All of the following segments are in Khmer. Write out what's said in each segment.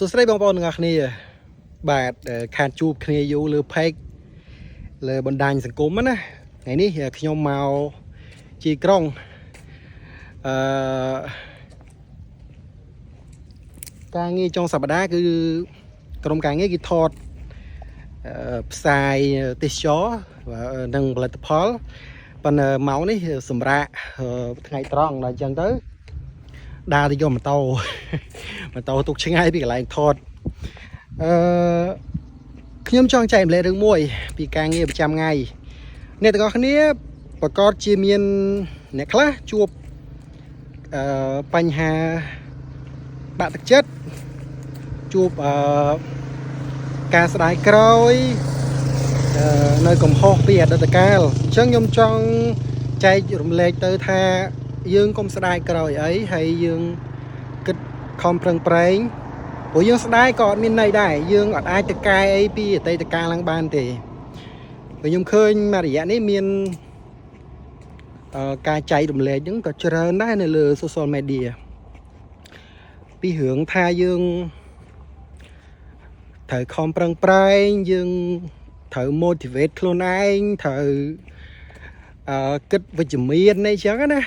สุดท้ายบางปอนงักนี่บาดขาดจูบគ្នាอยู่หรือเพกเลยบนดานสังคมนะไงนี่ขยมเมาจีกร้องการงี้trongสัปดาห์คือกรมการงี้กิทอดสายติดช้อดังผลิตภัณฑ์ปันเมานี่สำระไงตรองอะไรจังtới đa thì do mà tàu tục chừng ai bị lạiทอดខ្ញុំចង់ចែកម្លែករឿងមួយពីការងារប្រចាំថ្ងៃអ្នកទាំងអស់គ្នាប្រកាសជាមានអ្នកខ្លះជួបបញ្ហាបាក់ទឹកចិត្តជួបការស្ដាយក្រោយនៅកំហុសពីអតីតកាលអញ្ចឹងខ្ញុំចង់ចែករំលែកទៅថាយើងកុំស្ដាយក្រោយអីហើយយើងគិតខំប្រឹងប្រែងព្រោះយើងស្ដាយក៏អត់មានន័យដែរយើងអត់អាចទៅកែអីពីអតីតកាលឡើងបានទេព្រោះខ្ញុំឃើញមួយរយៈនេះមានការចែករំលែកហ្នឹងក៏ច្រើនដែរនៅលើ social media ពីរឿងថាយើងត្រូវខំប្រឹងប្រែងយើងត្រូវ motivate ខ្លួនឯងត្រូវគិតវិជ្ជមានអីចឹងណា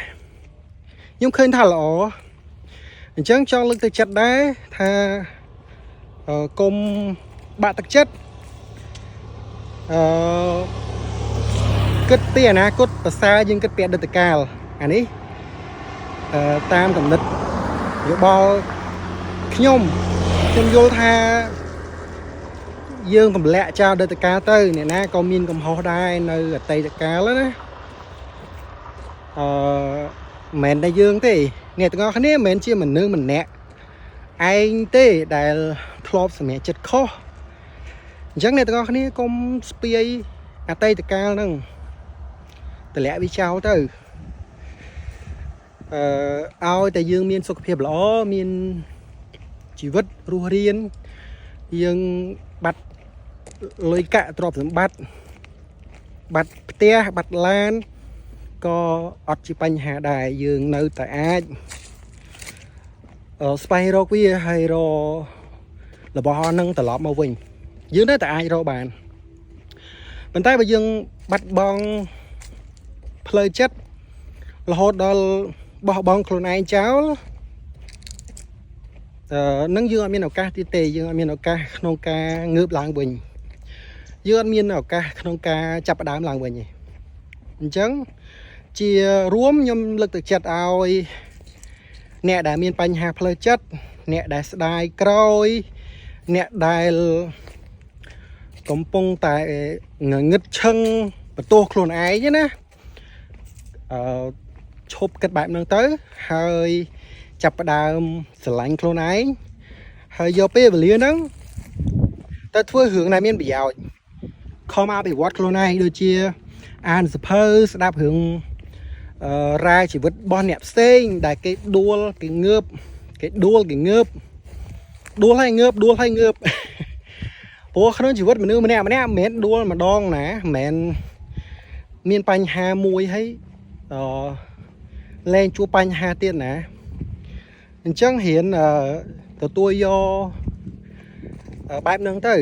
ខ្ញុំឃើញថាល្អអញ្ចឹងចង់លើកទឹកចិត្តដែរថាកុំបាក់ទឹកចិត្តគិតពីអនាគតប្រសើរយើងគិតពីអតីតកាលអានេះតាមកំណត់យោបល់ខ្ញុំយល់ថាយើងទម្លាក់ចោលអតីតកាលទៅអ្នកណាក៏មានកំហុសដែរនៅអតីតកាលណាមិនមែនតែយើងទេអ្នកទាំងអស់គ្នាមិនមែនជាមនុស្សម្នាក់ឯងទេដែលធ្លាប់សម្រេចចិត្តខុសអញ្ចឹងអ្នកទាំងអស់គ្នាកុំស្ពាយអតីតកាលហ្នឹងតម្លាក់វាចោលទៅឲ្យតែយើងមានសុខភាពល្អមានជីវិតរស់រានយើងបាត់លុយកាក់ទ្រព្យសម្បត្តិបាត់ផ្ទះបាត់ឡានក៏អត់ជាបញ្ហាដែរយើងនៅតែអាចស្វែងរកវាហើយរករបស់ហ្នឹងត្រឡប់មកវិញយើងនៅតែអាចរកបានប៉ុន្តែបើយើងបាត់បង់ផ្លូវចិត្តរហូតដល់បោះបង់ខ្លួនឯងចោលនឹងយើងអត់មានឱកាសទៀតទេយើងអត់មានឱកាសក្នុងការងើបឡើងវិញយើងអត់មានឱកាសក្នុងការចាប់ផ្ដើមឡើងវិញទេអញ្ចឹងជារួមខ្ញុំលើកទឹកចិត្តឲ្យអ្នកដែលមានបញ្ហាផ្លូវចិត្តអ្នកដែលស្ដាយក្រោយអ្នកដែលកំពុងតែងងឹតឈឹងបន្ទោសខ្លួនឯងណាឈប់គិតបែបហ្នឹងទៅហើយចាប់ផ្ដើមស្រឡាញ់ខ្លួនឯងហើយយកពេលវេលាហ្នឹងទៅធ្វើរឿងដែលមានប្រយោជន៍ខំអភិវឌ្ឍខ្លួនឯងដូចជាអានសៀវភៅស្ដាប់រឿងរាយជីវិតរបស់អ្នកផ្សេងដែលគេដួលគេងើបគេដួលគេងើបដួលហើយងើបដួលហើយងើបព្រោះក្នុងជីវិតម្នាក់មិនមែនដួលម្ដងណាមិនមែនមានបញ្ហាមួយហើយលែងជួបបញ្ហាទៀតណាអញ្ចឹងរៀនទទួលយកបែបហ្នឹងទៅ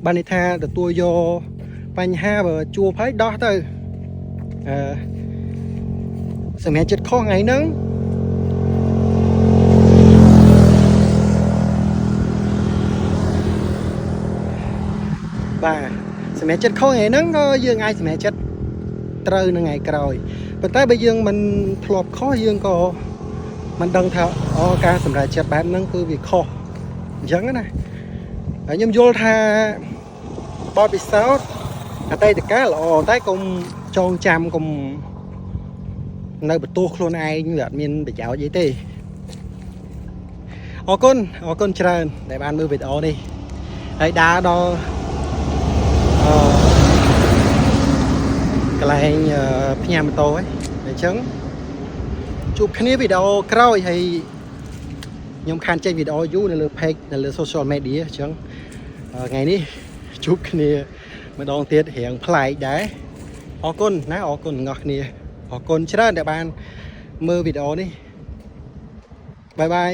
បានន័យថាទទួលយកបញ្ហាបើជួបហើយដោះទៅសម្រាប់ចិត្តខុសថ្ងៃហ្នឹងបាទសម្រាប់ចិត្តខុសថ្ងៃហ្នឹងក៏យើងអាចសម្រាប់ចិត្តត្រូវនៅថ្ងៃក្រោយប៉ុន្តែបើយើងមិនធ្លាប់ខុសយើងក៏មិនដឹងថាការសម្រេចចិត្តបែបហ្នឹងគឺវាខុសអញ្ចឹងណាហើយខ្ញុំយល់ថាបទពិសោធន៍អតីតកាលល្អតែកុំចងចាំកុំនៅបន្ទោសខ្លួនឯងវាអត់មានប្រយោជន៍អីទេអរគុណច្រើនដែលបានមើលវីដេអូនេះហើយដើរដល់កន្លែងផ្ញើម៉ូតូហ្នឹងអញ្ចឹងជួបគ្នាវីដេអូក្រោយហើយខ្ញុំខានចេញវីដេអូយូរនៅលើ page នៅលើ social media អញ្ចឹងថ្ងៃនេះជួបគ្នាម្ដងទៀតរៀងប្លែកដែរអរគុណណាអរគុណទាំងអស់គ្នាអរគុណច្រើនដែលបានមើលវីដេអូនេះបាយបាយ